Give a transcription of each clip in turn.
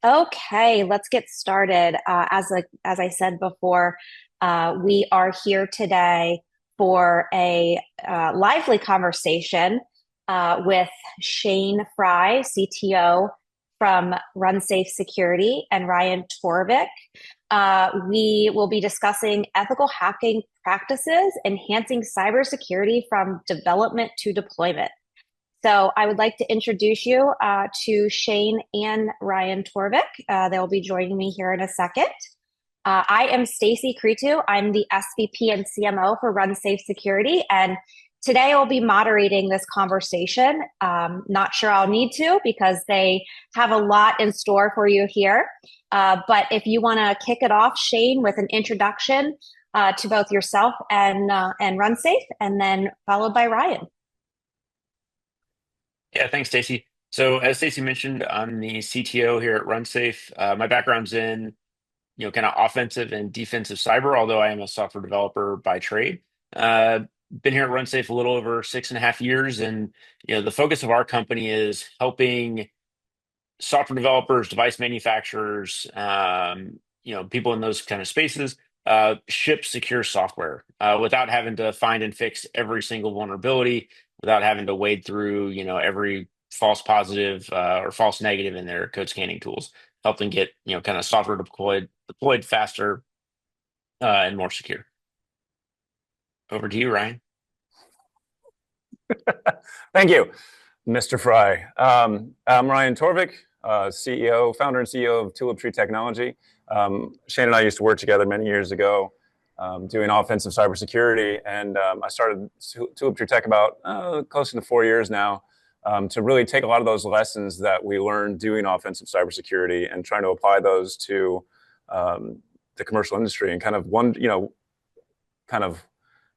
Okay, let's get started. As I said before, we are here today for a lively conversation with Shane Fry, CTO from RunSafe Security, and Ryan Torvik. We will be discussing ethical hacking practices, enhancing cybersecurity from development to deployment. So I would like to introduce you to Shane and Ryan Torvik. They'll be joining me here in a second. I am Stacy Cretu. I'm the SVP and CMO for RunSafe Security, and today I'll be moderating this conversation. Not sure I'll need to because they have a lot in store for you here. But if you want to kick it off, Shane, with an introduction to both yourself and RunSafe, and then followed by Ryan. Yeah, thanks, Stacy. So as Stacy mentioned, I'm the CTO here at RunSafe. My background's in, kind of offensive and defensive cyber, although I am a software developer by trade. Uh, Been here at RunSafe a little over 6.5 years, and the focus of our company is helping software developers, device manufacturers, people in those kind of spaces, ship secure software without having to find and fix every single vulnerability, without having to wade through, every false positive or false negative in their code scanning tools. Help them get, kind of software deployed faster and more secure. Over to you, Ryan. Thank you, Mr. Fry. I'm Ryan Torvik, founder and CEO of Tulip Technology. Shane and I used to work together many years ago doing offensive cybersecurity, and I started Tulip Tech about close to 4 years now to really take a lot of those lessons that we learned doing offensive cybersecurity and trying to apply those to the commercial industry and kind of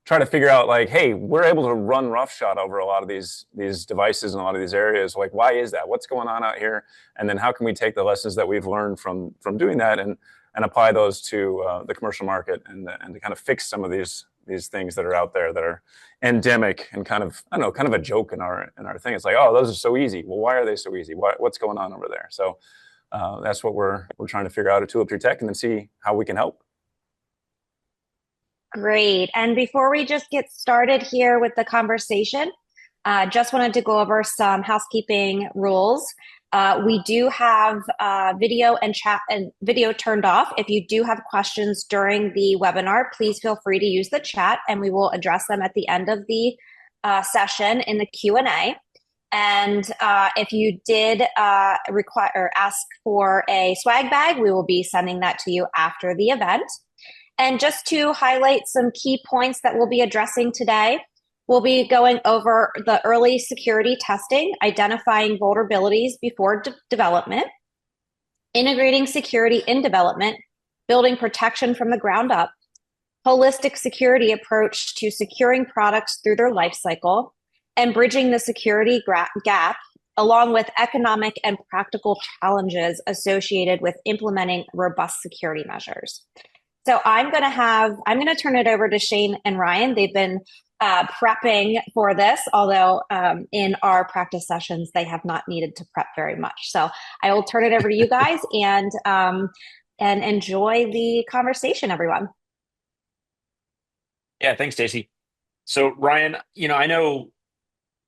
try to figure out like, hey, we're able to run roughshod over a lot of these devices and a lot of these areas. Like, why is that? What's going on out here? And then how can we take the lessons that we've learned from doing that and apply those to the commercial market and to kind of fix some of these things that are out there that are endemic and kind of, I don't know, kind of a joke in our thing. It's like, oh, those are so easy. Well, why are they so easy? What's going on over there? So that's what we're trying to figure out at Tulip Tech and then see how we can help. Great. And before we just get started here with the conversation, just wanted to go over some housekeeping rules. We do have video and chat and video turned off. If you do have questions during the webinar, please feel free to use the chat and we will address them at the end of the session in the Q&A. And if you did require or ask for a swag bag, we will be sending that to you after the event. And just to highlight some key points that we'll be addressing today, we'll be going over the early security testing, identifying vulnerabilities before development, integrating security in development, building protection from the ground up, holistic security approach to securing products through their lifecycle, and bridging the security gap, along with economic and practical challenges associated with implementing robust security measures. So I'm going to turn it over to Shane and Ryan. They've been prepping for this, although in our practice sessions, they have not needed to prep very much. So I will turn it over to you guys and enjoy the conversation, everyone. Yeah, thanks, Stacy. So Ryan, I know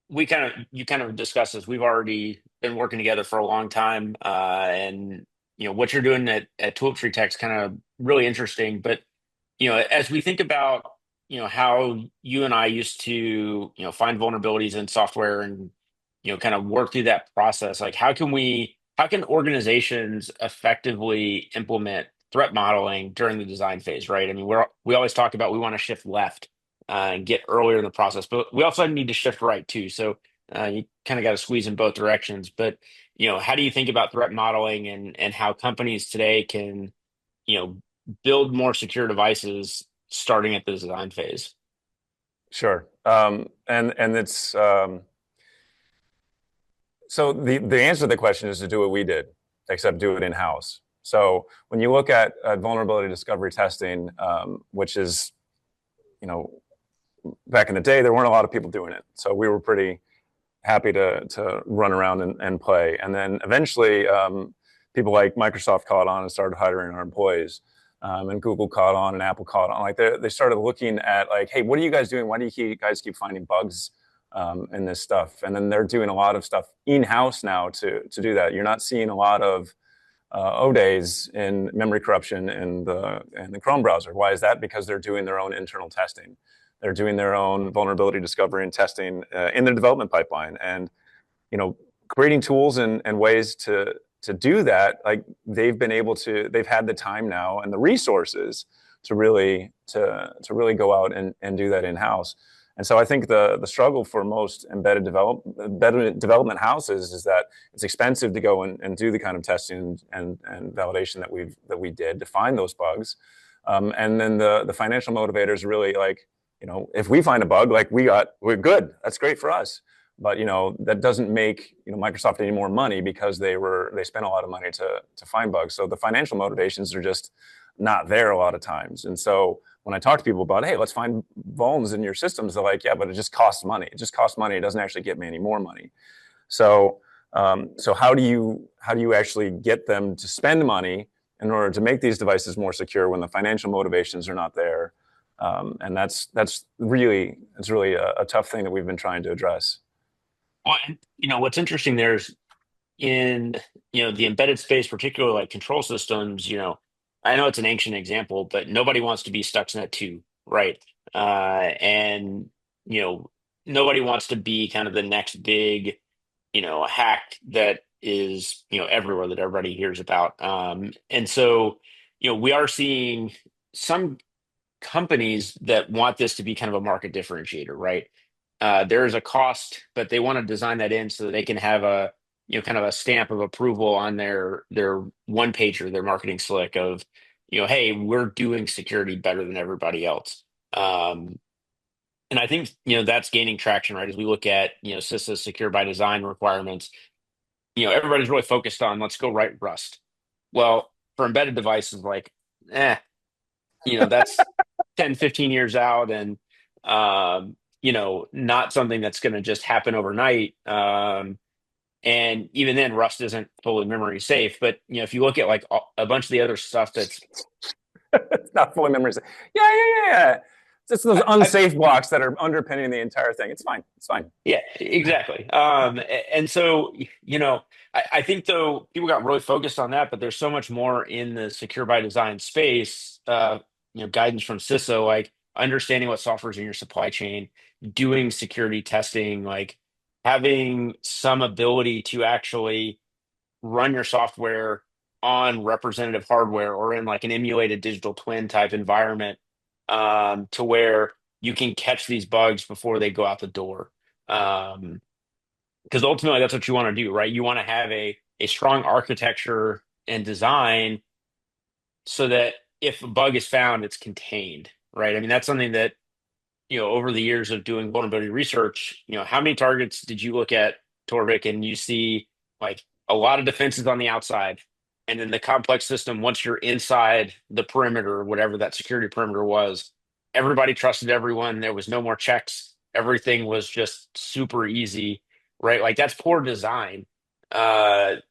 you kind of discussed this. We've already been working together for a long time, and what you're doing at Tulip Tech is kind of really interesting. But as we think about how you and I used to find vulnerabilities in software and kind of work through that process, like how can organizations effectively implement threat modeling during the design phase, right? I mean, we always talk about we want to shift left and get earlier in the process, but we also need to shift right too. So you kind of got to squeeze in both directions. But how do you think about threat modeling and how companies today can build more secure devices starting at the design phase? Sure. And it's so the answer to the question is to do what we did, except do it in-house. So when you look at vulnerability discovery testing, which is, back in the day, there weren't a lot of people doing it. So we were pretty happy to run around and play. And then eventually people like Microsoft caught on and started hiring our employees. And Google caught on and Apple caught on. Like they started looking at like, hey, what are you guys doing? Why do you guys keep finding bugs in this stuff? And then they're doing a lot of stuff in-house now to do that. You're not seeing a lot of O-days in memory corruption in the Chrome browser. Why is that? Because they're doing their own internal testing. They're doing their own vulnerability discovery and testing in their development pipeline. And creating tools and ways to do that, like they've had the time now and the resources to really go out and do that in-house. And so I think the struggle for most embedded development houses is that it's expensive to go and do the kind of testing and validation that we did to find those bugs. And then the financial motivators really like, if we find a bug, like we're good. That's great for us. But that doesn't make Microsoft any more money because they spent a lot of money to find bugs. So the financial motivations are just not there a lot of times. And so when I talk to people about, hey, let's find vulns in your systems, they're like, yeah, but it just costs money. It just costs money. It doesn't actually get me any more money. So how do you actually get them to spend money in order to make these devices more secure when the financial motivations are not there? And that's really a tough thing that we've been trying to address. Well, what's interesting there is in, the embedded space, particularly like control systems, I know it's an ancient example, but nobody wants to be Stuxnet 2, right? And, nobody wants to be kind of the next big, hack that is, everywhere that everybody hears about. And so, we are seeing some companies that want this to be kind of a market differentiator, right? There is a cost, but they want to design that in so that they can have a, kind of a stamp of approval on their one pager, their marketing slick of, hey, we're doing security better than everybody else. And I think, that's gaining traction, right? As we look at, CISA secure by design requirements, everybody's really focused on let's go write Rust. Well, for embedded devices, like, that's 10, 15 years out and, not something that's going to just happen overnight. And even then, Rust isn't fully memory safe. But, if you look at like a bunch of the other stuff that's it's not fully memory safe. Yeah. It's just those unsafe blocks that are underpinning the entire thing. It's fine. Yeah, exactly. And so, I think though people got really focused on that, but there's so much more in the secure by design space, guidance from CISO, like understanding what software is in your supply chain, doing security testing, like having some ability to actually run your software on representative hardware or in like an emulated digital twin type environment, to where you can catch these bugs before they go out the door. Because ultimately that's what you want to do, right? You want to have a strong architecture and design so that if a bug is found, it's contained, right? I mean, that's something that, over the years of doing vulnerability research, how many targets did you look at, Torvik, and you see like a lot of defenses on the outside, and then the complex system, once you're inside the perimeter, whatever that security perimeter was, everybody trusted everyone. There was no more checks. Everything was just super easy, right? Like that's poor design, that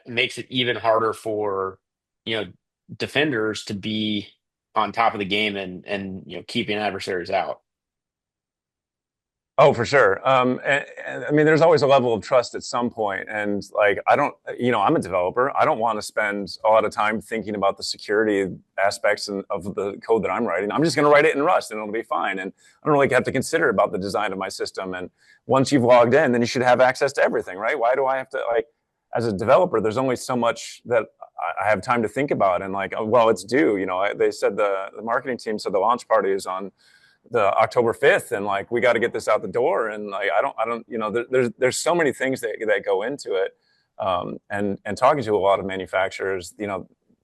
makes it even harder for, defenders to be on top of the game and keeping adversaries out. Oh, for sure. And I mean, there's always a level of trust at some point. And like, I'm a developer. I don't want to spend a lot of time thinking about the security aspects of the code that I'm writing. I'm just going to write it in Rust and it'll be fine. And I don't really have to consider about the design of my system. And once you've logged in, then you should have access to everything, right? Why do I have to, like, as a developer, there's only so much that I have time to think about. And like, oh, well, it's due. They said the marketing team said the launch party is on the October 5th, and like we got to get this out the door. And like I don't there's so many things that go into it. And talking to a lot of manufacturers,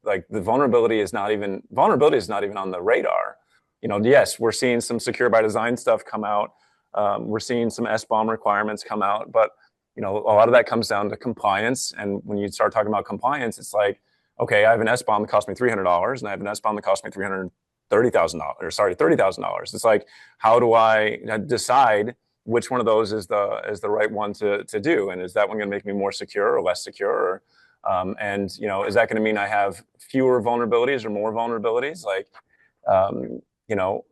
like the vulnerability is not even on the radar. Yes, we're seeing some secure by design stuff come out. We're seeing some SBOM requirements come out, but a lot of that comes down to compliance. And when you start talking about compliance, it's like, okay, I have an SBOM that cost me $300, and I have an SBOM that cost me $30,000. It's like, how do I decide which one of those is the right one to do? And is that one going to make me more secure or less secure? And is that going to mean I have fewer vulnerabilities or more vulnerabilities? Like, you know,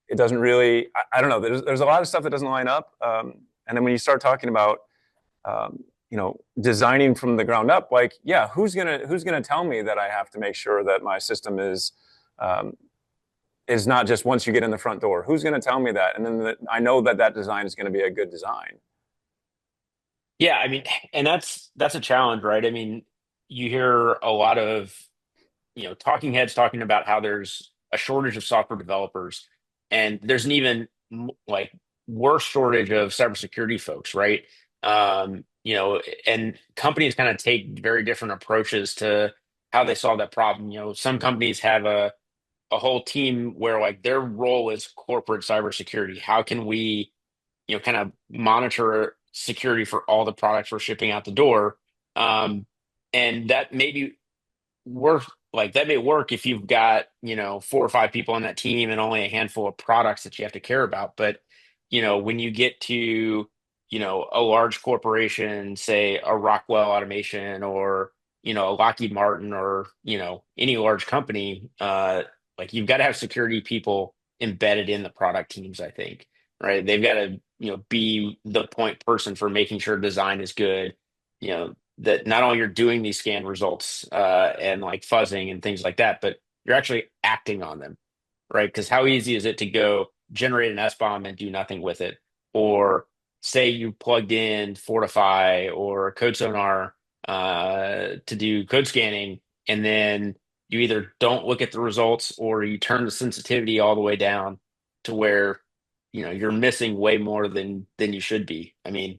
it doesn't really. I don't know. There's a lot of stuff that doesn't line up. And then when you start talking about designing from the ground up, like, yeah, who's gonna tell me that I have to make sure that my system um, is not just once you get in the front door? Who's going to tell me that? And then I know that that design is going to be a good design. Yeah, I mean, and that's a challenge, right? I mean, you hear a lot of, talking heads talking about how there's a shortage of software developers, and there's an even like worse shortage of cybersecurity folks, right? And companies kind of take very different approaches to how they solve that problem. Some companies have a whole team where like their role is corporate cybersecurity. How can we, kind of monitor security for all the products we're shipping out the door? Um, and that maybe work that may work if you've got, four or five people on that team and only a handful of products that you have to care about. But, when you get to, a large corporation, say a Rockwell Automation or, a Lockheed Martin or, any large company, like you've got to have security people embedded in the product teams, I think, right? They've got to, be the point person for making sure design is good, that not only you're doing these scan results and like fuzzing and things like that, but you're actually acting on them, right? Because how easy is it to go generate an SBOM and do nothing with it? Or say you plugged in Fortify or Code Sonar to do code scanning, and then you either don't look at the results or you turn the sensitivity all the way down to where you're missing way more than you should be. I mean,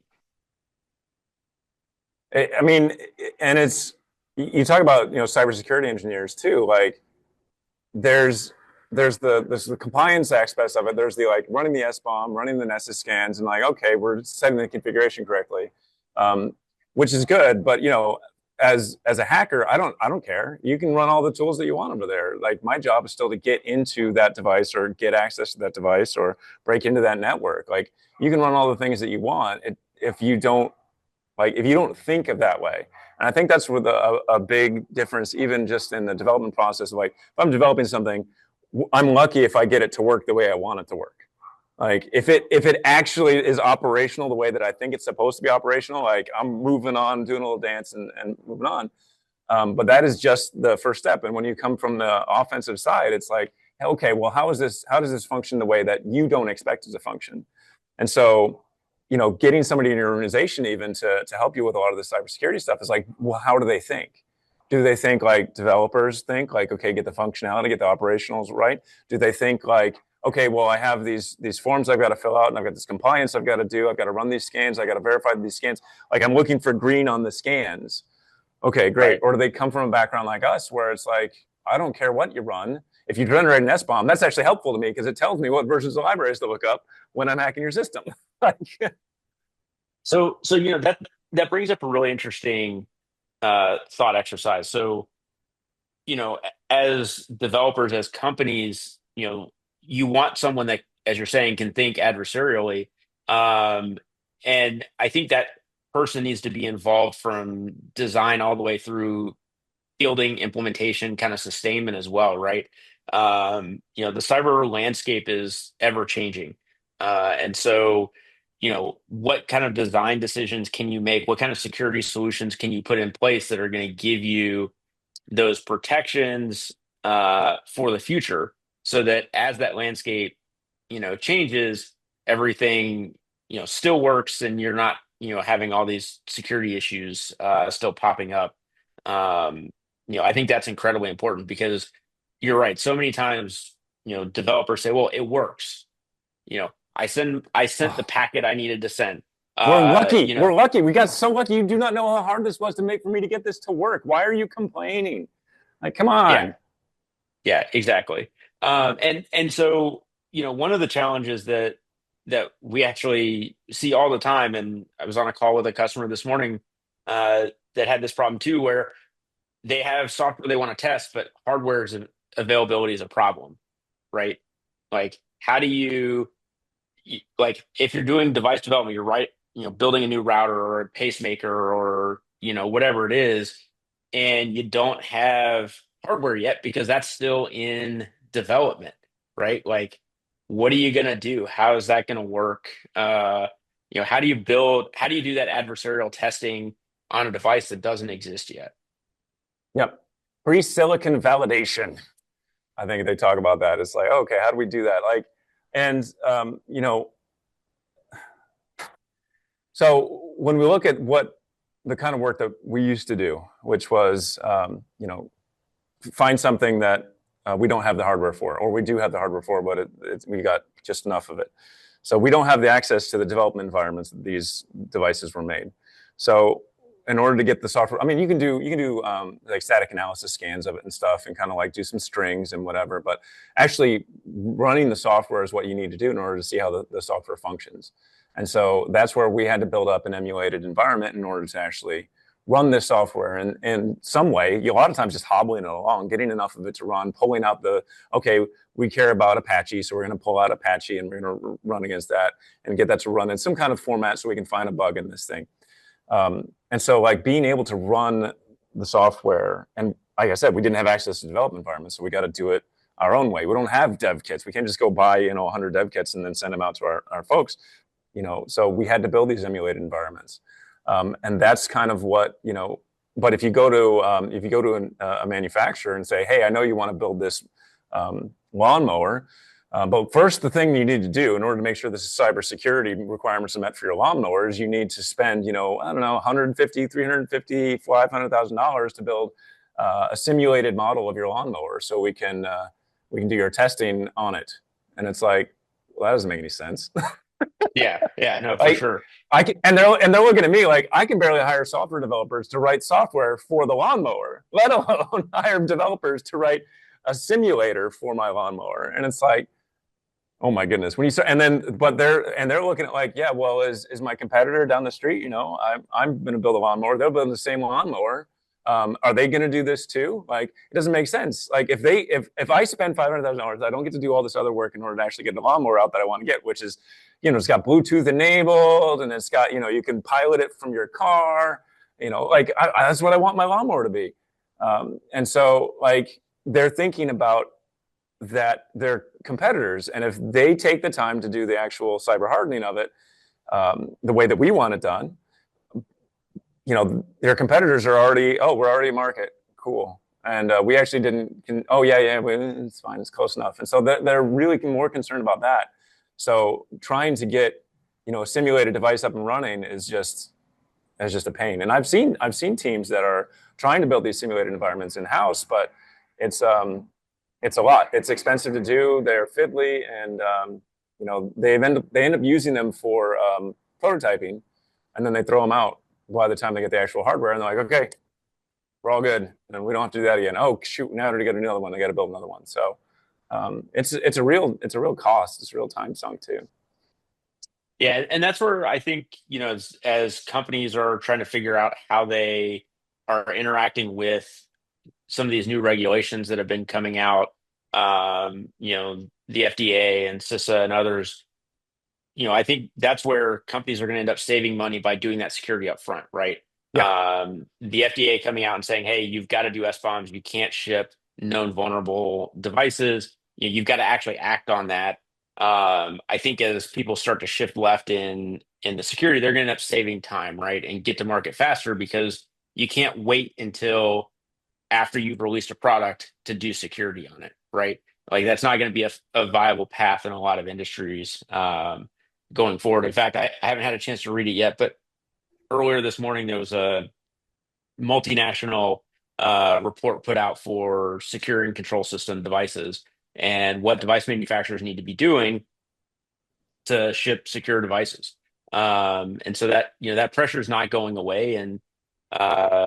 I mean, and it's you talk about cybersecurity engineers too. Like there's there's the compliance aspects of it. There's the like running the SBOM, running the Nessus scans, and like okay, we're setting the configuration correctly, um, which is good. But as a hacker, I don't care. You can run all the tools that you want over there. Like my job is still to get into that device or get access to that device or break into that network. Like you can run all the things that you want. If you don't if you don't think of that way. And I think that's where a big difference, even just in the development process. Like if I'm developing something, I'm lucky if I get it to work the way I want it to work. Like if it actually is operational the way that I think it's supposed to be operational, like I'm moving on, doing a little dance and moving on. But that is just the first step. And when you come from the offensive side, it's like, okay, well, how does this function the way that you don't expect it to function? And so, getting somebody in your organization even to help you with a lot of the cybersecurity stuff is like, well, how do they think? Do they think like developers think like, okay, get the functionality, get the operationals right? Do they think like, okay, well, I have these forms I've got to fill out, and I've got this compliance I've got to do. I've got to run these scans. I got to verify these scans. Like I'm looking for green on the scans. Okay, great. right. Or do they come from a background like us where it's like, I don't care what you run. If you generate an SBOM, that's actually helpful to me because it tells me what versions of libraries to look up when I'm hacking your system. Like, So that brings up a really interesting thought exercise. So as developers, as companies, you want someone that, as you're saying, can think adversarially, um, and I think that person needs to be involved from design all the way through fielding, implementation, kind of sustainment as well, right? The cyber landscape is ever changing. And so, what kind of design decisions can you make? What kind of security solutions can you put in place that are going to give you those protections for the future so that as that landscape, changes, everything, still works and you're not, having all these security issues still popping up. Um, I think that's incredibly important because you're right. So many times, developers say, well, it works. I sent the oh, packet I needed to send. we're Uh, lucky. you We're know, lucky. We got so lucky. You do not know how hard this was to make for me to get this to work. Why are you complaining? Like, come yeah, on. yeah, exactly. And so, one of the challenges that we actually see all the time, and I was on a call with a customer this morning that had this problem too, where they have software they want to test, but availability is a problem, right? Like, how do like if you're doing device development, you're right, building a new router or a pacemaker or whatever it is, and you don't have hardware yet because that's still in development, right? Like, what are you going to do? How is that going to work? How do you how do you do that adversarial testing on a device that doesn't exist yet? Yep. Pre-silicon validation. I think they talk about that. It's like, okay, how do we do that? Like, and so when we look at what the kind of work that we used to do, which was, find something that we don't have the hardware for, or we do have the hardware for, but we got just enough of it. So we don't have the access to the development environments that these devices were made. So in order to get the software, I mean, you can do like static analysis scans of it and stuff, and kind of like do some strings and whatever. But actually, running the software is what you need to do in order to see how the software functions. And so that's where we had to build up an emulated environment in order to actually run this software in some way. A lot of times just hobbling it along, getting enough of it to run, pulling out okay, we care about Apache, so we're going to pull out Apache and we're going to run against that and get that to run in some kind of format so we can find a bug in this thing. And so like being able to run the software, and like I said, we didn't have access to development environments, so we got to do it our own way. We don't have dev kits. We can't just go buy 100 dev kits and then send them out to our folks. So we had to build these emulated environments, and that's kind of what. But if you go to a manufacturer and say, hey, I know you want to build this lawnmower, but first, the thing you need to do in order to make sure this is cybersecurity requirements are met for your lawnmower is you need to spend, I don't know, 150, 350, $500,000 to build a simulated model of your lawnmower so we can do your testing on it. And it's like, well, that doesn't make any sense. Yeah, no, for sure. And they're looking at me like I can barely hire software developers to write software for the lawnmower, let alone hire developers to write a simulator for my lawnmower. And it's like, oh my goodness! When you start, but they're looking at like, yeah, well, is my competitor down the street? I'm going to build a lawnmower. They're building the same lawnmower. Are they going to do this too? Like, it doesn't make sense. Like, if I spend $500,000, I don't get to do all this other work in order to actually get the lawnmower out that I want to get, which is, it's got Bluetooth enabled and it's got, you can pilot it from your car. That's what I want my lawnmower to be. And so, like, they're thinking about that their competitors, and if they take the time to do the actual cyber hardening of it the way that we want it done, their competitors are already, we're already a market, cool, and we actually it's fine, it's close enough. And so they're really more concerned about that. So trying to get a simulated device up and running is just a pain. And I've seen teams that are trying to build these simulated environments in-house, but it's a lot. It's expensive to do. They're fiddly, and they end up using them for prototyping, and then they throw them out by the time they get the actual hardware, and they're like, okay, we're all good, and we don't have to do that again. Oh shoot, now to get another one, they got to build another one. So it's a real cost. It's a real time sunk too. Yeah, and that's where I think, as companies are trying to figure out how they are interacting with some of these new regulations that have been coming out, the FDA and CISA and others, I think that's where companies are going to end up saving money by doing that security up front, right? Yeah. The FDA coming out and saying, hey, you've got to do SBOMs. You can't ship known vulnerable devices. You've got to actually act on that. I think as people start to shift left in the security, they're going to end up saving time, right? And get to market faster because you can't wait until after you've released a product to do security on it, right? Like that's not going to be a viable path in a lot of industries going forward. In fact, I haven't had a chance to read it yet, but earlier this morning there was a multinational report put out for secure and control system devices and what device manufacturers need to be doing to ship secure devices. And so that pressure is not going away. And uh,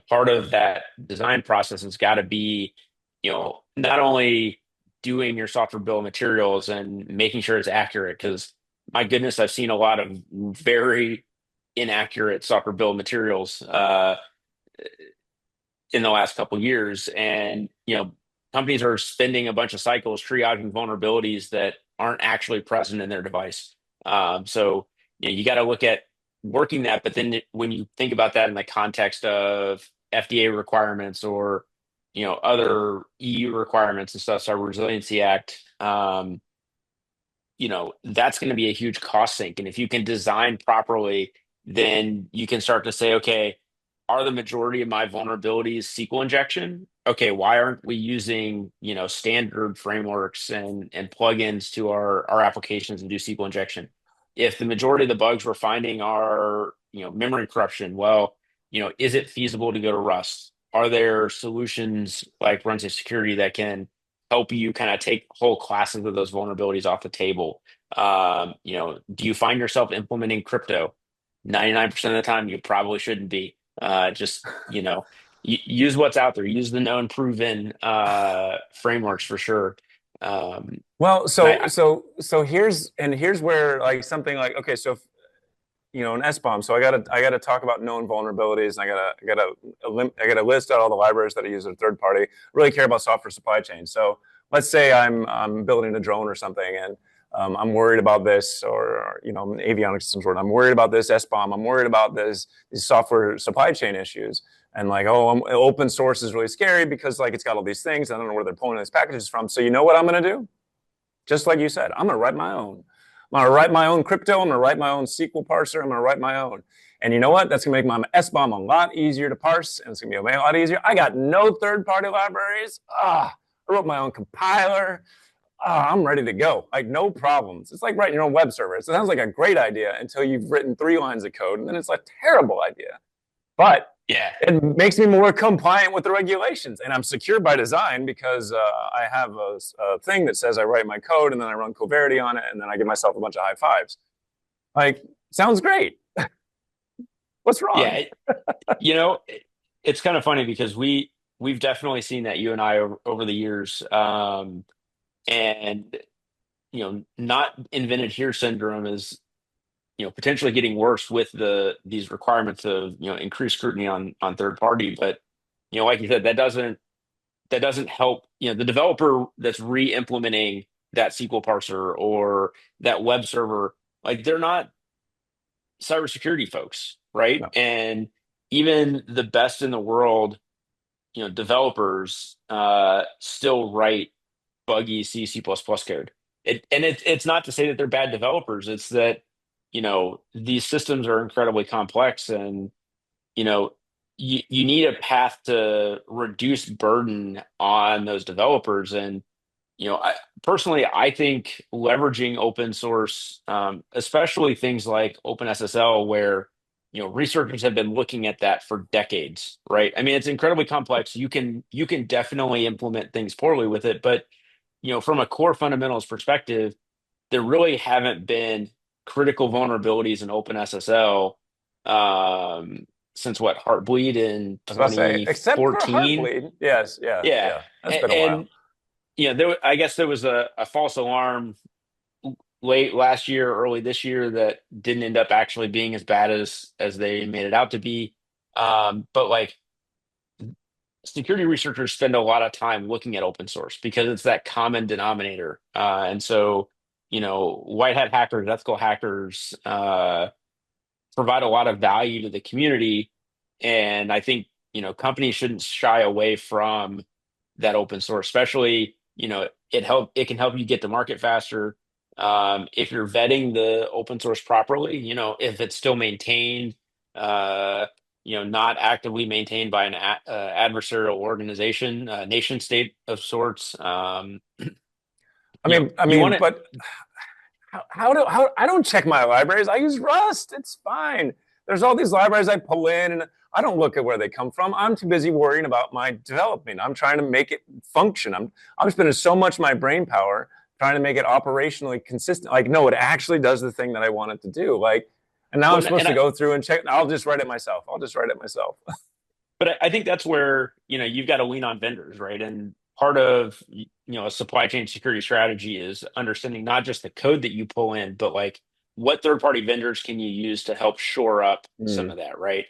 part of that design process has got to be, not only doing your software bill of materials and making sure it's accurate, because my goodness, I've seen a lot of very inaccurate software bill of materials in the last couple of years. And, companies are spending a bunch of cycles triaging vulnerabilities that aren't actually present in their device. So, you got to look at working that. But then when you think about that in the context of FDA requirements or other EU requirements and stuff, Cyber Resiliency Act, that's going to be a huge cost sink. And if you can design properly, then you can start to say, okay, are the majority of my vulnerabilities SQL injection? Okay, why aren't we using, standard frameworks and plugins to our applications and do SQL injection? If the majority of the bugs we're finding are, memory corruption, well, is it feasible to go to Rust? Are there solutions like RunSafe security that can help you kind of take whole classes of those vulnerabilities off the table? Do you find yourself implementing crypto? 99% of the time, you probably shouldn't be. Just, use what's out there, use the known proven frameworks for sure. Well, And here's where like something like, okay, so if, an SBOM. So I gotta talk about known vulnerabilities, and I gotta list out all the libraries that I use as a third party. Really care about software supply chain. So let's say I'm building a drone or something, and I'm worried about this, or avionics systems. I'm worried about this SBOM. I'm worried about these software supply chain issues. And like, open source is really scary because like it's got all these things. I don't know where they're pulling these packages from. So you know what I'm gonna do? Just like you said, I'm gonna write my own. I'm gonna write my own crypto. I'm gonna write my own SQL parser. I'm gonna write my own. And you know what? That's gonna make my SBOM a lot easier to parse, and it's gonna be a lot easier. I got no third-party libraries. I wrote my own compiler. I'm ready to go. Like no problems. It's like writing your own web server. It sounds like a great idea until you've written 3 lines of code, and then it's a terrible idea. But yeah, it makes me more compliant with the regulations, and I'm secure by design because I have a thing that says I write my code and then I run Coverity on it, and then I give myself a bunch of high fives. Like, sounds great. What's wrong? yeah, it's kind of funny because we've definitely seen that, you and I, over the years. And not invented here syndrome is potentially getting worse with these requirements of increased scrutiny on third party. But like you said, that doesn't help the developer that's re-implementing that SQL parser or that web server. Like, they're not cybersecurity folks, right? No. And even the best in the world, developers still write buggy C++ code. It's not to say that they're bad developers. It's that, these systems are incredibly complex, and, you know, you need a path to reduce burden on those developers. And, personally, I think leveraging open source, especially things like OpenSSL, where, researchers have been looking at that for decades, right? I mean, it's incredibly complex. You can definitely implement things poorly with it, but from a core fundamentals perspective, there really haven't been critical vulnerabilities in OpenSSL since what, Heartbleed in I was about to say, except for 2014. Heartbleed. Yes, yeah, Yeah, yeah. That's and, been a while. I guess there was a false alarm late last year, early this year, that didn't end up actually being as bad as they made it out to be. But like, security researchers spend a lot of time looking at open source because it's that common denominator. And so, white hat hackers, ethical hackers, provide a lot of value to the community. And I think, companies shouldn't shy away from that open source, especially, it can help you get to market faster. If you're vetting the open source properly, if it's still maintained, uh, not actively maintained by an adversarial organization, nation state of sorts. I You want mean, to. but how I don't check my libraries. I use Rust. It's fine. There's all these libraries I pull in, and I don't look at where they come from. I'm too busy worrying about my development. I'm trying to make it function. I'm spending so much of my brain power trying to make it operationally consistent. Like, no, it actually does the thing that I want it to do. Like, and now I'm Well, supposed and to go through and check. I'll just write it myself. I'll just write it myself. But I think that's where, you've got to lean on vendors, right? And part of, a supply chain security strategy is understanding not just the code that you pull in, but like, what third-party vendors can you use to help shore up some Mm. of that, right?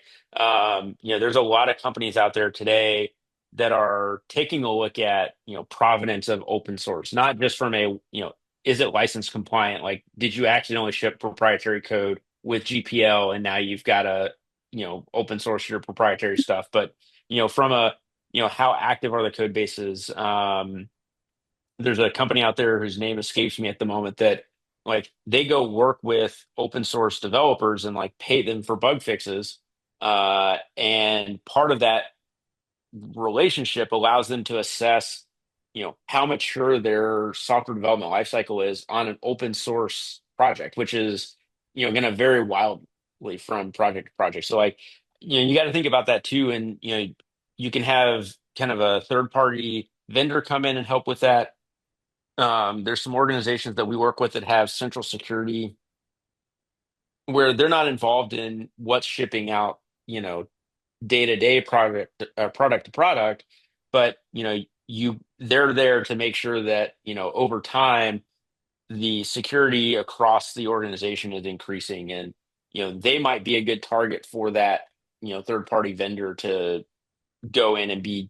There's a lot of companies out there today that are taking a look at, provenance of open source, not just from is it license compliant? Like, did you accidentally ship proprietary code with GPL and now you've got to, open source your proprietary stuff? But, from a, how active are the code bases? There's a company out there whose name escapes me at the moment that like they go work with open source developers and like pay them for bug fixes. And part of that relationship allows them to assess, how mature their software development lifecycle is on an open source project, which is, going to vary wildly from project to project. So like, you got to think about that too. And, you can have kind of a third party vendor come in and help with that. There's some organizations that we work with that have central security where they're not involved in what's shipping out, day to day product to product, but they're there to make sure that over time the security across the organization is increasing, and they might be a good target for that third party vendor to go in and be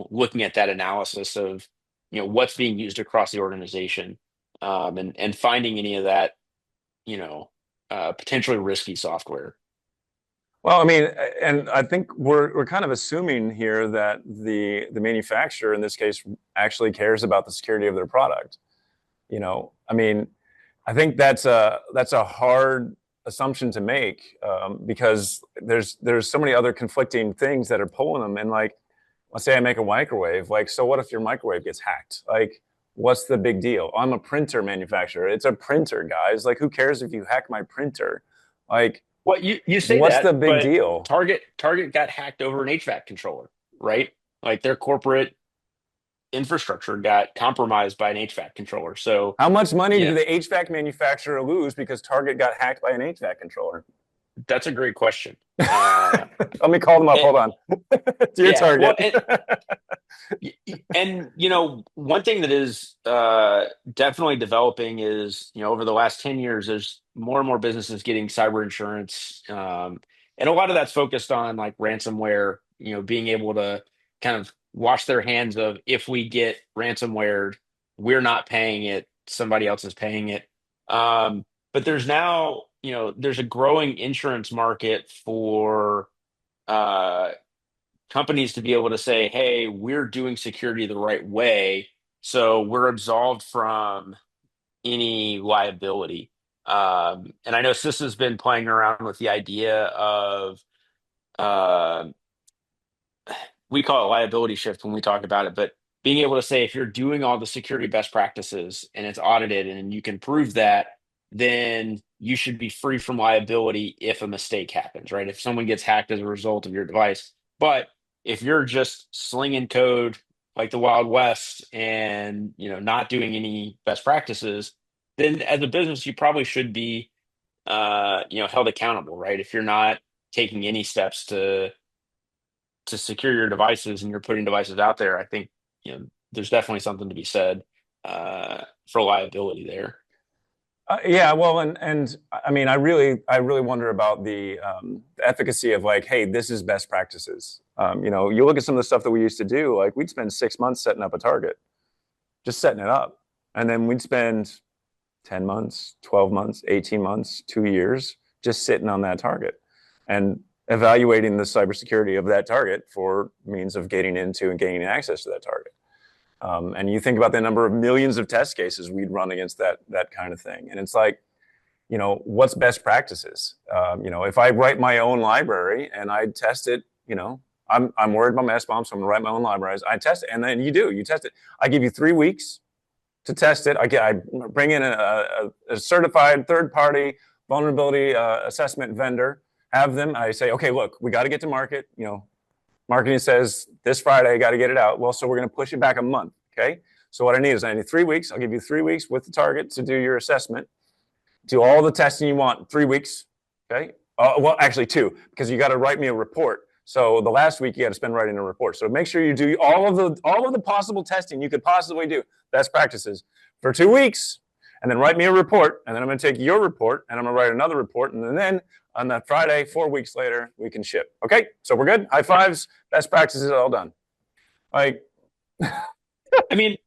looking at that analysis of what's being used across the organization, and finding any of that you know potentially risky software. Well, I mean, and I think we're kind of assuming here that the manufacturer in this case actually cares about the security of their product. I mean, I think that's a hard assumption to make, because there's so many other conflicting things that are pulling them. And like, let's say I make a microwave. Like, so what if your microwave gets hacked? Like, what's the big deal? I'm a printer manufacturer. It's a printer, guys. Like, who cares if you hack my printer? Like, Well, you say what's that, the big but deal? Target got hacked over an HVAC controller, right? Like their corporate infrastructure got compromised by an HVAC controller. So, How much money yeah, did the HVAC manufacturer lose because Target got hacked by an HVAC controller? that's a great question. Let me call them up. It, Hold on. It's your yeah, well, Target. and one thing that is definitely developing is over the last 10 years, there's more and more businesses getting cyber insurance, and a lot of that's focused on like ransomware, being able to kind of wash their hands of, if we get ransomware, we're not paying it, somebody else is paying it. But there's a growing insurance market for uh, companies to be able to say, hey, we're doing security the right way, so we're absolved from any liability. And I know Sis has been playing around with the idea of, uh, we call it liability shift when we talk about it, but being able to say, if you're doing all the security best practices and it's audited and you can prove that, then you should be free from liability if a mistake happens, right? If someone gets hacked as a result of your device. But if you're just slinging code like the Wild West and not doing any best practices, then as a business you probably should be held accountable, right? If you're not taking any steps to secure your devices and you're putting devices out there, I think there's definitely something to be said for liability there. Yeah, well, and I mean, I really wonder about the efficacy of like, hey, this is best practices. You look at some of the stuff that we used to do. Like, we'd spend 6 months setting up a target, just setting it up, and then we'd spend 10 months, 12 months, 18 months, 2 years just sitting on that target and evaluating the cybersecurity of that target for means of getting into and gaining access to that target. And you think about the number of millions of test cases we'd run against that kind of thing. And it's like, what's best practices? If I write my own library and I test it, I'm worried about my SBOM, so I'm gonna write my own libraries. I test it, and then you test it. I give you 3 weeks to test it. I bring in a certified third-party vulnerability assessment vendor, have them. I say, okay, look, we got to get to market. Marketing says this Friday, got to get it out. Well, so we're going to push it back a month. Okay. So what I need 3 weeks. I'll give you 3 weeks with the target to do your assessment. Do all the testing you want, 3 weeks. Okay. Well, actually 2, because you got to write me a report. So the last week you got to spend writing a report. So make sure you do all of the possible testing you could possibly do, best practices, for 2 weeks, and then write me a report. And then I'm going to take your report and I'm going to write another report. And then on that Friday, 4 weeks later, we can ship. Okay, so we're good. High fives, best practices, all done. Like, I mean,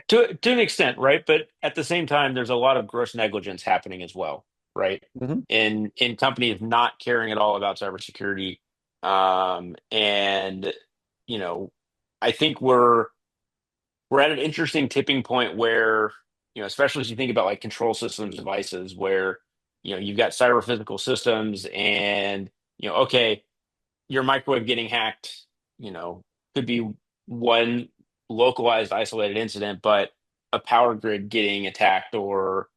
to an extent, right? But at the same time, there's a lot of gross negligence happening as well, right? mm-hmm. In companies not caring at all about cybersecurity, and I think we're at an interesting tipping point where, especially as you think about like control systems devices where, you've got cyber physical systems and, okay, your microwave getting hacked, could be one localized isolated incident, but a power grid getting attacked or,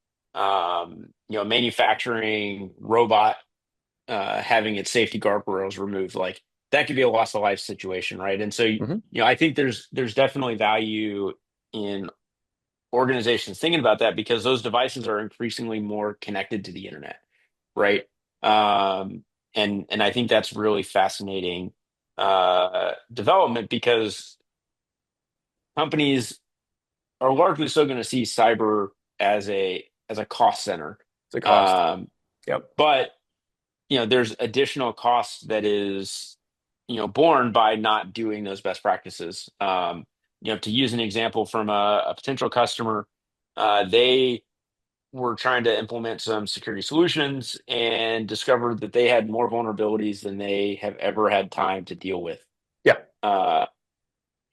manufacturing robot having its safety guardrails removed, like that could be a loss of life situation, right? And so, Hmm. I think there's definitely value in organizations thinking about that because those devices are increasingly more connected to the internet, right? Um, and I think that's really fascinating development because companies are largely still going to see cyber as a cost center. It's a cost. Um, Yep. but there's additional cost that is, borne by not doing those best practices. To use an example from a potential customer, they were trying to implement some security solutions and discovered that they had more vulnerabilities than they have ever had time to deal with. Yeah. Uh,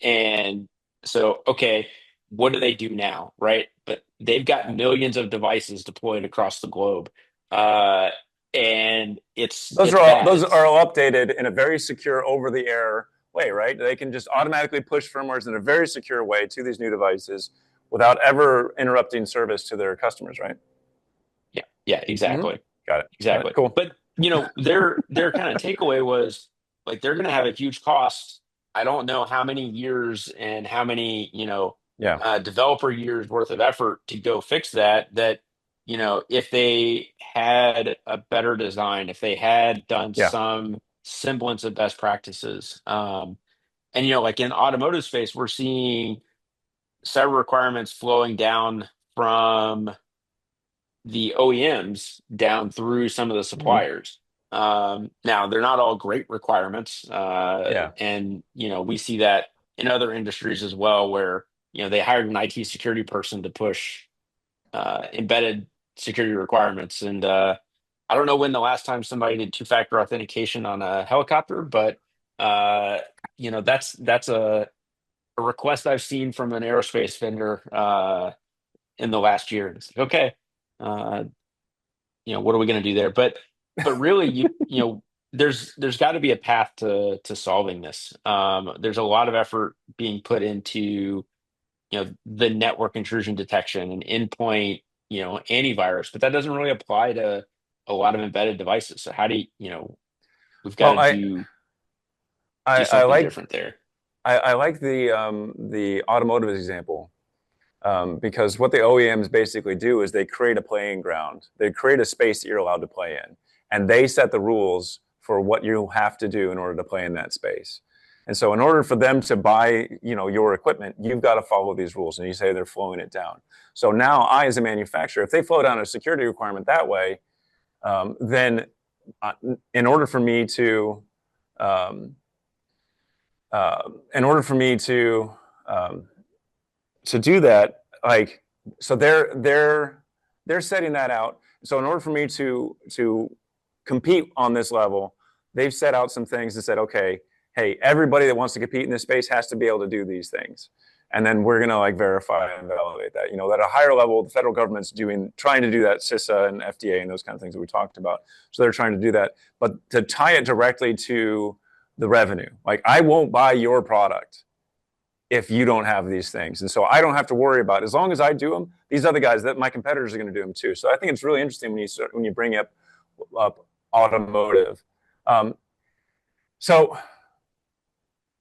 and so, okay, what do they do now, right? But they've got millions of devices deployed across the globe, uh, and Those it's are all bad. those are It's all updated in a very secure over-the-air way, right? They can just automatically push firmwares in a very secure way to these new devices without ever interrupting service to their customers, right? Yeah, yeah, Hmm. exactly. Got it. Got it. Exactly. Cool. But their kind of takeaway was like they're going to have a huge cost. I don't know how many years and how many, Yeah. developer years worth of effort to go fix that. That, if they had a better design, if they had done Yeah. some semblance of best practices, and like in automotive space, we're seeing cyber requirements flowing down from the OEMs down through some of the Hmm. suppliers. Now they're not all great requirements, Yeah. and we see that in other industries as well, where they hired an IT security person to push embedded security requirements. And I don't know when the last time somebody did two-factor authentication on a helicopter, but uh, that's a request I've seen from an aerospace vendor in the last year. It's like, okay. Uh, what are we going to do there? But really, there's got to be a path to solving this. There's a lot of effort being put into, the network intrusion detection and endpoint, antivirus, but that doesn't really apply to a lot of embedded devices. So how do we've got Well, to do I something like different there. I like the automotive example because what the OEMs basically do is they create a playing ground. They create a space that you're allowed to play in, and they set the rules for what you have to do in order to play in that space. And so, in order for them to buy, your equipment, you've got to follow these rules. And you say they're flowing it down. So now, I, as a manufacturer, if they flow down a security requirement that way, then in order for me to um, in order for me um, to do that, like, so they're setting that out. So in order for me to compete on this level, they've set out some things and said, okay, hey, everybody that wants to compete in this space has to be able to do these things. And then we're gonna like verify and validate that. At a higher level, the federal government's trying to do that, CISA and FDA and those kind of things that we talked about. So they're trying to do that. But to tie it directly to the revenue, like I won't buy your product if you don't have these things. And so I don't have to worry about it. As long as I do them, these other guys, that my competitors are going to do them too. So I think it's really interesting when you bring up automotive. Um, so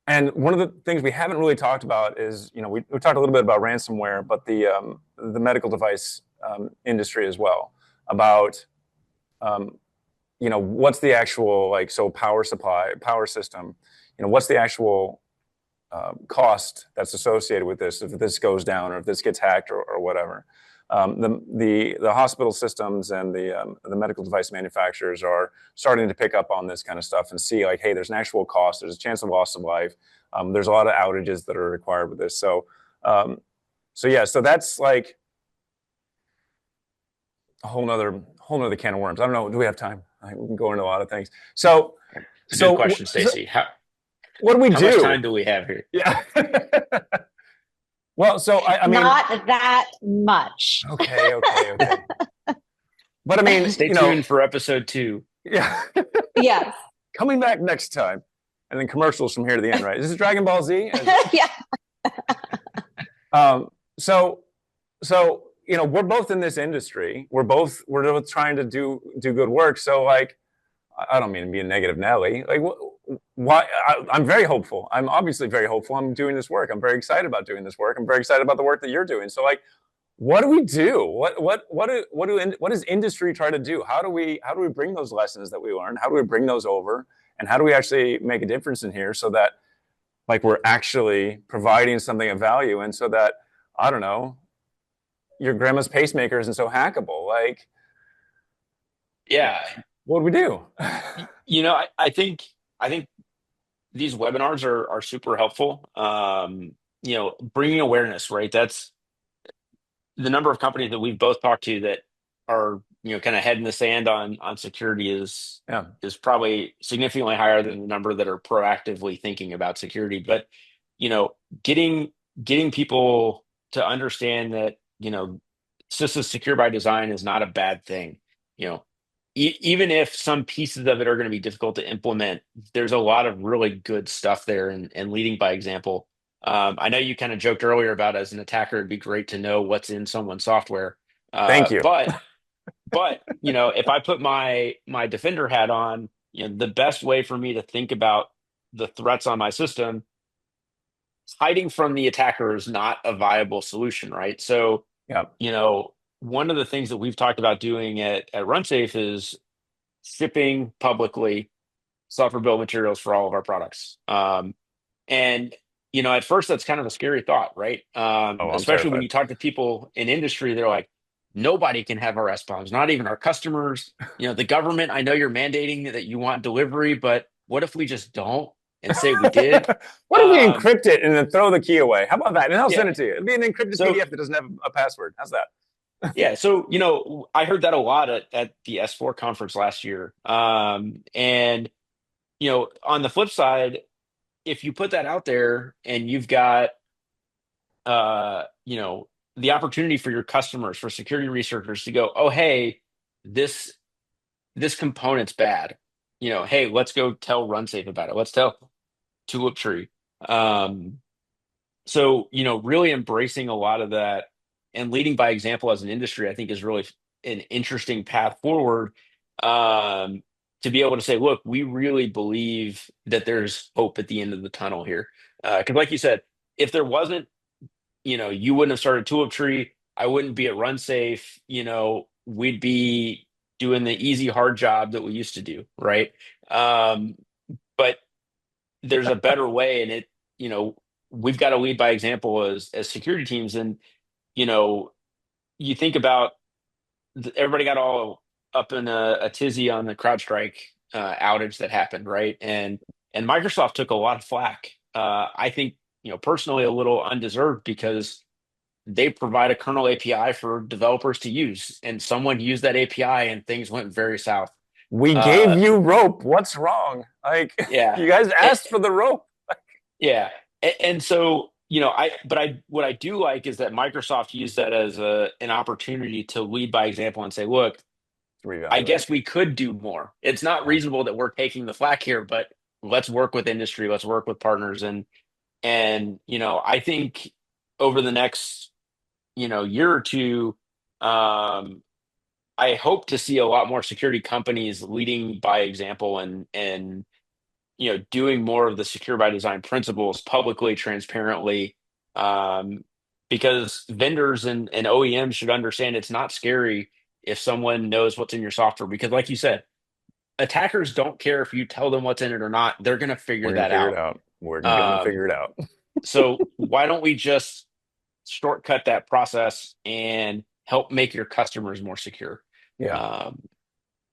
and one of the things we haven't really talked about is, we talked a little bit about ransomware, but the medical device industry as well, about what's the actual, like, so power supply, power system, what's the actual cost that's associated with this if this goes down or if this gets hacked or whatever. The hospital systems and the medical device manufacturers are starting to pick up on this kind of stuff and see, like, hey, there's an actual cost, there's a chance of loss of life, there's a lot of outages that are required with this. So that's like a whole nother can of worms. I don't know. Do we have time? We can go into a lot of things. So It's a good question, Stacy. what do we How much do? time do we have here? Yeah. Well, so I mean, not that much. okay. But I mean, Stay tuned for episode 2. yeah, Yes. coming back next time, and then commercials from here to the end, right? This is Dragon Ball Z. Yeah. So we're both in this industry. We're both trying to do good work. So like, I don't mean to be a negative Nelly. Like, why? I'm very hopeful. I'm obviously very hopeful. I'm doing this work. I'm very excited about doing this work. I'm very excited about the work that you're doing. So like, what do we do? What does industry try to do? How do we bring those lessons that we learn? How do we bring those over? And how do we actually make a difference in here so that like we're actually providing something of value, and so that, I don't know, your grandma's pacemaker isn't so hackable. Like, Yeah. what do we do? I think these webinars are super helpful. Bringing awareness, right? That's the number of companies that we've both talked to that are, kind of head in the sand on security Yeah. is probably significantly higher than the number that are proactively thinking about security. But, you know, getting people to understand that, CISA secure by design is not a bad thing. You know, even if some pieces of it are going to be difficult to implement, there's a lot of really good stuff there, and leading by example. I know you kind of joked earlier about, as an attacker, it'd be great to know what's in someone's software. Thank you. But if I put my defender hat on, the best way for me to think about the threats on my system, hiding from the attacker is not a viable solution, right? So, Yeah. one of the things that we've talked about doing at RunSafe is shipping publicly software bill of materials for all of our products. And at first that's kind of a scary thought, right? Oh, I'm Especially when terrified. you talk to people in industry, they're like, nobody can have our SBOMs, not even our customers. The government, I know you're mandating that you want delivery, but what if we just don't and say we did? What if we encrypt it and then throw the key away? How about that? And I'll Yeah. send it to you. It'll be an encrypted PDF that doesn't have a password. How's that? Yeah, so I heard that a lot at the S4 conference last year. And on the flip side, if you put that out there and you've got the opportunity for your customers, for security researchers to go, oh hey, this component's bad. Hey, let's go tell RunSafe about it. Let's tell Tulip Tree. So, really embracing a lot of that and leading by example as an industry, I think, is really an interesting path forward, to be able to say, look, we really believe that there's hope at the end of the tunnel here. Because like you said, if there wasn't, you wouldn't have started Tulip Tree. I wouldn't be at RunSafe. We'd be doing the easy, hard job that we used to do, right? But there's a better way, and we've got to lead by example as security teams. And you think about everybody got all up in a tizzy on the CrowdStrike outage that happened, right? And Microsoft took a lot of flack. I think personally a little undeserved, because they provide a kernel API for developers to use, and someone used that API and things went very south. We gave you rope. What's wrong? Like, Yeah, you guys asked for the rope. Yeah. And so, what I do like is that Microsoft used that as an opportunity to lead by example and say, look, I guess we could do more. It's not reasonable that we're taking the flak here, but let's work with industry, let's work with partners. And I think over the next, year or two, I hope to see a lot more security companies leading by example, and doing more of the secure by design principles publicly, transparently, because vendors and OEMs should understand it's not scary if someone knows what's in your software. Because, like you said, attackers don't care if you tell them what's in it or not. They're going to figure that out. We're going to figure it out. So why don't we just shortcut that process and help make your customers more secure? Yeah.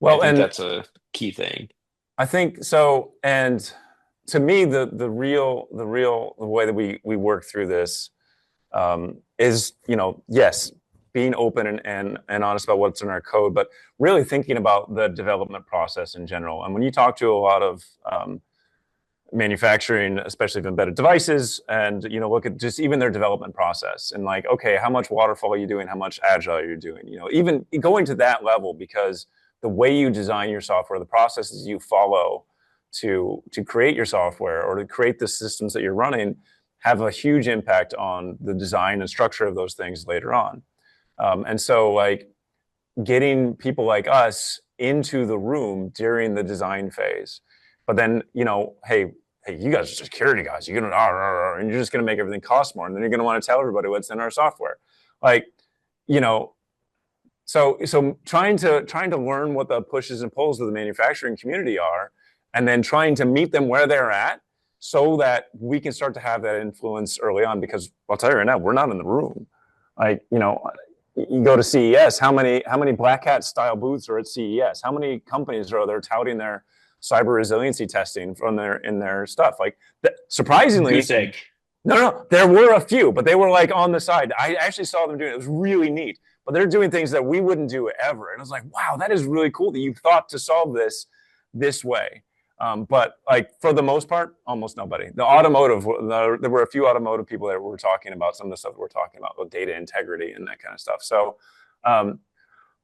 I think that's a key thing. I think so. And to me, the way that we work through this is, yes, being open and honest about what's in our code, but really thinking about the development process in general. And when you talk to a lot of manufacturing, especially of embedded devices, and look at just even their development process and like, okay, how much waterfall are you doing? How much agile are you doing? Even going to that level, because the way you design your software, the processes you follow to create your software or to create the systems that you're running have a huge impact on the design and structure of those things later on. And so like getting people like us into the room during the design phase, but then, hey, you guys are security guys, you're gonna, and you're just gonna make everything cost more, and then you're gonna want to tell everybody what's in our software. Like, so trying to learn what the pushes and pulls of the manufacturing community are, and then trying to meet them where they're at so that we can start to have that influence early on. Because I'll tell you right now, we're not in the room. Like, you go to CES, how many Black Hat style booths are at CES? How many companies are there touting their cyber resiliency testing in their stuff? Like, surprisingly, Goose egg. No, there were a few, but they were like on the side. I actually saw them doing it. It was really neat. But they're doing things that we wouldn't do ever. And I was like, wow, that is really cool that you thought to solve this way. But like for the most part, almost nobody. There were a few automotive people that were talking about some of the stuff that we're talking about with data integrity and that kind of stuff. So,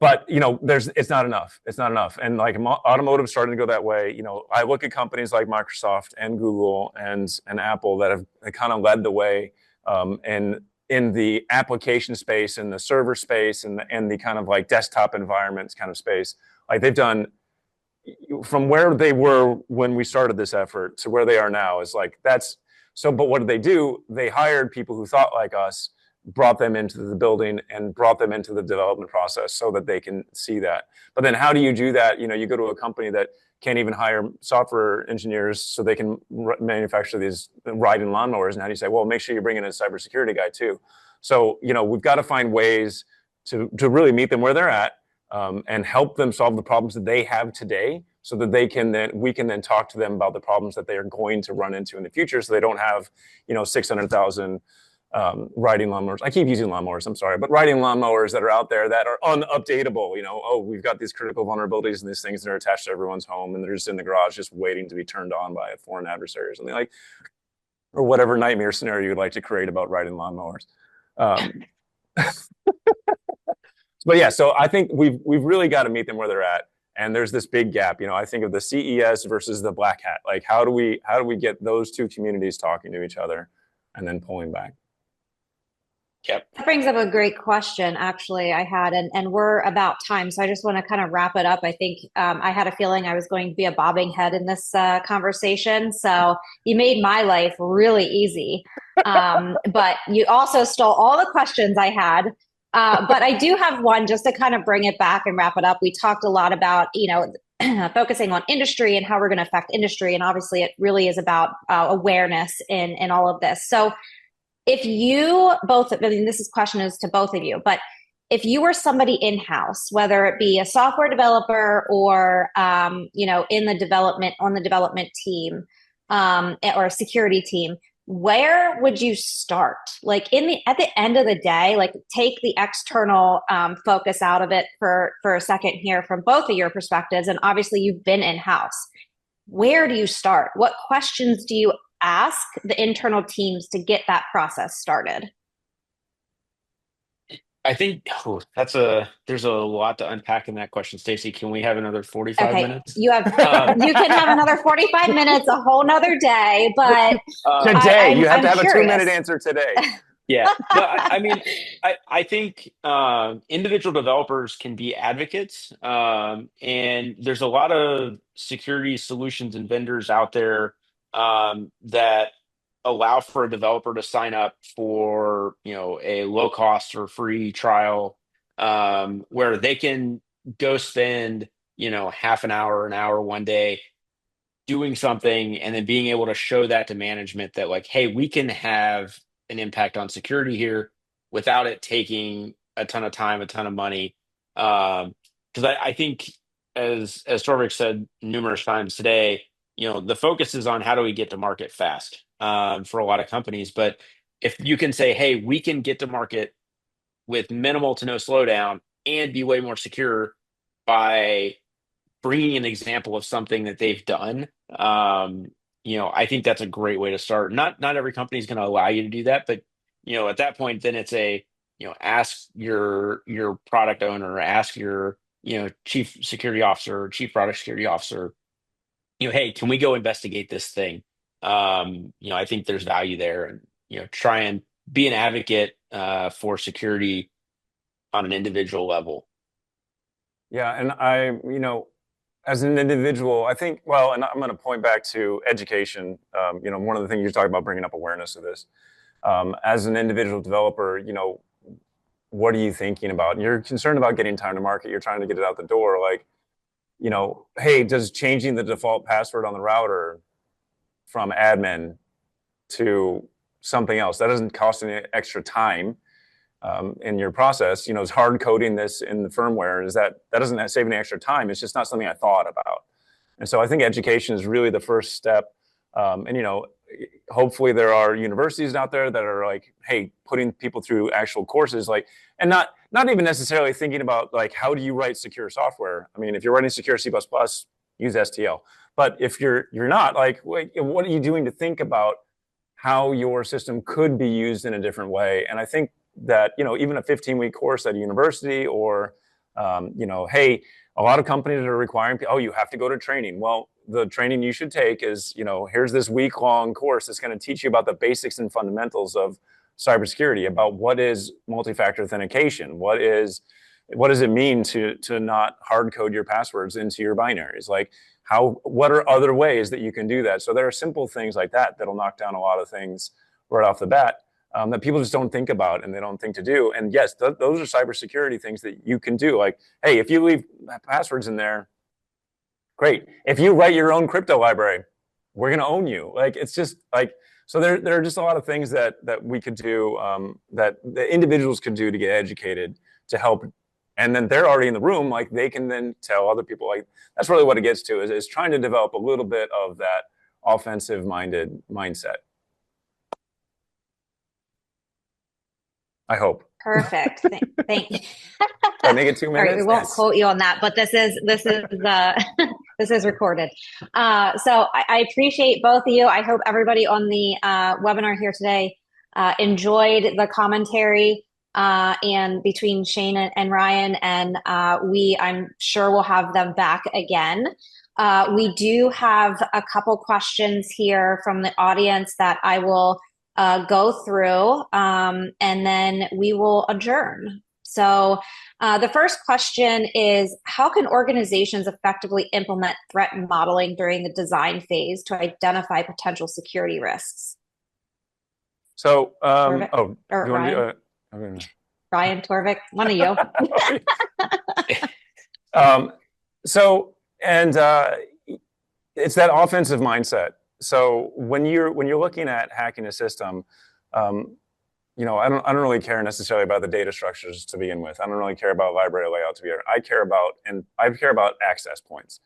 but it's not enough. It's not enough. And like automotive starting to go that way. I look at companies like Microsoft and Google and Apple that have kind of led the way in the application space and the server space and the kind of like desktop environments kind of space. Like they've done from where they were when we started this effort to where they are now is like that's so. But what did they do? They hired people who thought like us, brought them into the building and brought them into the development process so that they can see that. But then how do you do that? You go to a company that can't even hire software engineers so they can manufacture these riding lawnmowers. And how do you say, well, make sure you bring in a cybersecurity guy too? So, we've got to find ways to really meet them where they're at and help them solve the problems that they have today so that we can then talk to them about the problems that they are going to run into in the future so they don't have, 600,000 riding lawnmowers. I keep using lawnmowers, I'm sorry, but riding lawnmowers that are out there that are unupdatable. We've got these critical vulnerabilities and these things that are attached to everyone's home and they're just in the garage just waiting to be turned on by a foreign adversary or something like, or whatever nightmare scenario you'd like to create about riding lawnmowers. But yeah, so I think we've really got to meet them where they're at. And there's this big gap. I think of the CES versus the Black Hat. Like, how do we get those two communities talking to each other and then pulling back? Yep. That brings up a great question, actually, I had, and we're about time. So I just want to kind of wrap it up. I think I had a feeling I was going to be a bobbing head in this conversation. So you made my life really easy. But you also stole all the questions I had. But I do have one just to kind of bring it back and wrap it up. We talked a lot about, focusing on industry and how we're going to affect industry. And obviously it really is about awareness in all of this. So if you both, this question is to both of you, but if you were somebody in-house, whether it be a software developer or, in the development team or a security team, where would you start? Like at the end of the day, like take the external focus out of it for a second here from both of your perspectives. And obviously you've been in-house. Where do you start? What questions do you ask the internal teams to get that process started? I think there's a lot to unpack in that question. Stacey, can we have another 45 Okay, minutes? you can have another 45 minutes, a whole nother day, but today you have to have curious. a 2-minute answer today. Yeah, but I mean, I think individual developers can be advocates, and there's a lot of security solutions and vendors out there that allow for a developer to sign up for a low cost or free trial, where they can go spend half an hour one day doing something and then being able to show that to management that like, hey, we can have an impact on security here without it taking a ton of time, a ton of money. Because I think as Torvik said numerous times today, the focus is on how do we get to market fast for a lot of companies. But if you can say, hey, we can get to market with minimal to no slowdown and be way more secure by bringing an example of something that they've done, I think that's a great way to start. Not every company is going to allow you to do that, but at that point, then it's ask your product owner, ask your chief security officer, or chief product security officer, hey, can we go investigate this thing? I think there's value there, and try and be an advocate for security on an individual level. Yeah, and as an individual, I think, well, and I'm going to point back to education. One of the things you're talking about, bringing up awareness of this. As an individual developer, what are you thinking about? You're concerned about getting time to market. You're trying to get it out the door. Like, hey, does changing the default password on the router from admin to something else, that doesn't cost any extra time in your process? Is hard coding this in the firmware, that doesn't save any extra time. It's just not something I thought about. And so I think education is really the first step. And hopefully there are universities out there that are like, hey, putting people through actual courses, like, and not even necessarily thinking about like, how do you write secure software? I mean, if you're writing secure C++, use STL. But if you're not, like, wait, what are you doing to think about how your system could be used in a different way? And I think that, even a 15-week course at a university, or, hey, a lot of companies are requiring, oh, you have to go to training. Well, the training you should take is, here's this week-long course that's going to teach you about the basics and fundamentals of cybersecurity, about what is multi-factor authentication, what does it mean to not hard code your passwords into your binaries, like what are other ways that you can do that? So there are simple things like that that'll knock down a lot of things right off the bat. That people just don't think about and they don't think to do. And yes, those are cybersecurity things that you can do. Like, hey, if you leave passwords in there, great. If you write your own crypto library, we're going to own you. Like, it's just like, so there are just a lot of things that we could do, that the individuals could do to get educated to help. And then they're already in the room, like they can then tell other people. Like, that's really what it gets to, is trying to develop a little bit of that offensive minded mindset. I hope. Perfect. Thank you. Did I make it 2 minutes? All right, we won't quote you on that, but this is this is recorded. So I appreciate both of you. I hope everybody on the webinar here today enjoyed the commentary, and between Shane and Ryan, and I'm sure we'll have them back again. We do have a couple questions here from the audience that I will go through, and then we will adjourn. So the first question is, how can organizations effectively implement threat modeling during the design phase to identify potential security risks? So, Torvik, oh, or you Ryan? want to do, Ryan, Torvik, one of you. It's that offensive mindset. So when you're looking at hacking a system, I don't really care necessarily about the data structures to begin with. I don't really care about library layout to begin with. I care about access points.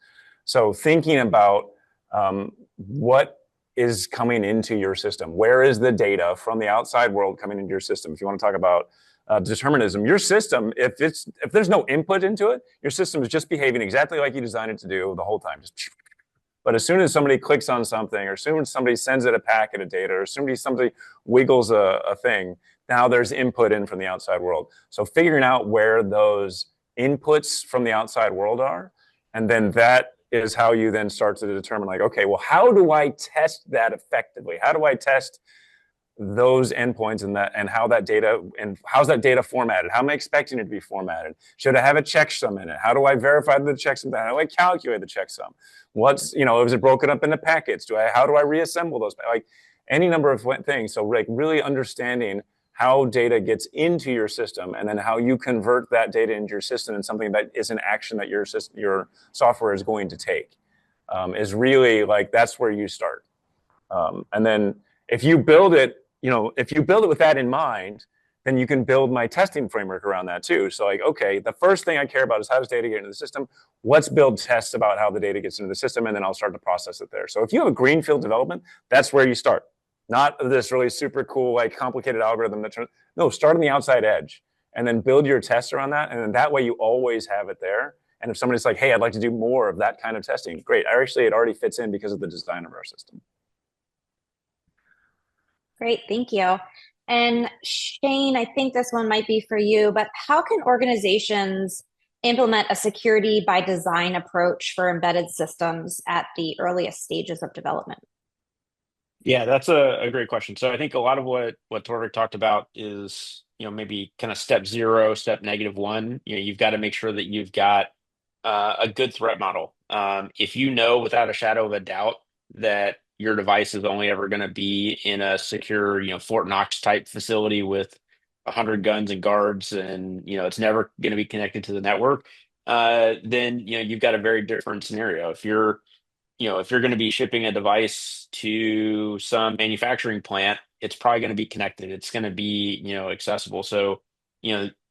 So thinking about what is coming into your system. Where is the data from the outside world coming into your system? If you want to talk about determinism, your system, if there's no input into it, your system is just behaving exactly like you designed it to do the whole time. But as soon as somebody clicks on something, or as soon as somebody sends it a packet of data, or as soon as somebody wiggles a thing, now there's input in from the outside world. So figuring out where those inputs from the outside world are, and then that is how you then start to determine, like, okay, well, how do I test that effectively? How do I test those endpoints and how that data, and how's that data formatted? How am I expecting it to be formatted? Should I have a checksum in it? How do I verify the checksum? How do I calculate the checksum? Is it broken up into packets? How do I reassemble those? Like, any number of things. So like really understanding how data gets into your system, and then how you convert that data into your system and something that is an action that your software is going to take, is really, like, that's where you start. And then if you build it with that in mind, then you can build my testing framework around that too. So like, okay, the first thing I care about is, how does data get into the system? Let's build tests about how the data gets into the system, and then I'll start to process it there. So if you have a greenfield development, that's where you start. Not this really super cool, like, complicated algorithm start on the outside edge, and then build your tests around that. And then that way you always have it there. And if somebody's like, hey, I'd like to do more of that kind of testing, great. Actually, it already fits in because of the design of our system. Great, thank you. And Shane, I think this one might be for you, but how can organizations implement a security by design approach for embedded systems at the earliest stages of development? Yeah, that's a great question. So I think a lot of what Torvik talked about is, maybe kind of step zero, step -1. You've got to make sure that you've got a good threat model. If you know without a shadow of a doubt that your device is only ever going to be in a secure, Fort Knox type facility with 100 guns and guards, and it's never going to be connected to the network, then you've got a very different scenario. If you're going to be shipping a device to some manufacturing plant, it's probably going to be connected. It's going to be, accessible. So,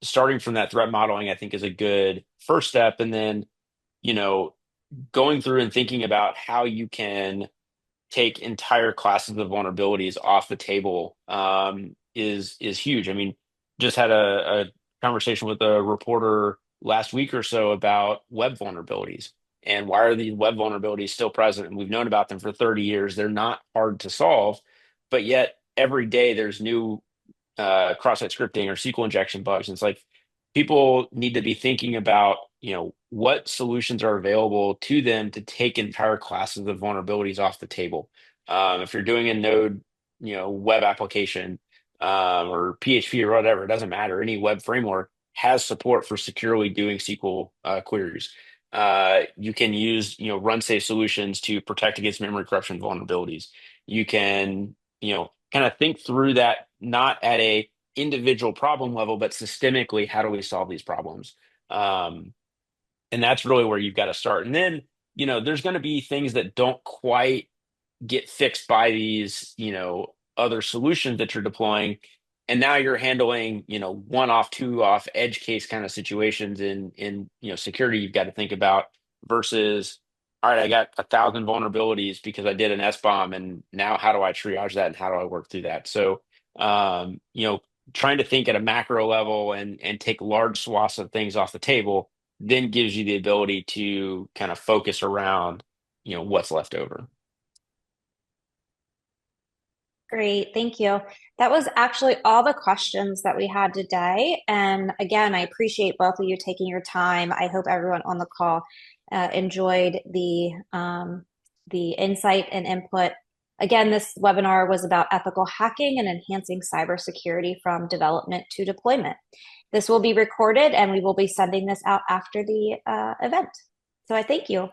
starting from that threat modeling, I think is a good first step. And then, you know, going through and thinking about how you can take entire classes of vulnerabilities off the table is huge. I mean, just had a conversation with a reporter last week or so about web vulnerabilities and why are these web vulnerabilities still present? And we've known about them for 30 years. They're not hard to solve, but yet every day there's new cross-site scripting or SQL injection bugs. And it's like people need to be thinking about, what solutions are available to them to take entire classes of vulnerabilities off the table. If you're doing a Node, web application or PHP or whatever, it doesn't matter. Any web framework has support for securely doing SQL queries. You can use, RunSafe solutions to protect against memory corruption vulnerabilities. You can, kind of think through that not at a individual problem level, but systemically, how do we solve these problems? And that's really where you've got to start. And then, there's going to be things that don't quite get fixed by these, other solutions that you're deploying. And now you're handling, one off, two off edge case kind of situations in security you've got to think about versus, all right, I got 1,000 vulnerabilities because I did an SBOM, and now how do I triage that and how do I work through that? So, trying to think at a macro level and take large swaths of things off the table then gives you the ability to kind of focus around, what's left over. Great, thank you. That was actually all the questions that we had today. And again, I appreciate both of you taking your time. I hope everyone on the call enjoyed the insight and input. Again, this webinar was about ethical hacking and enhancing cybersecurity from development to deployment. This will be recorded and we will be sending this out after the event. So I thank you.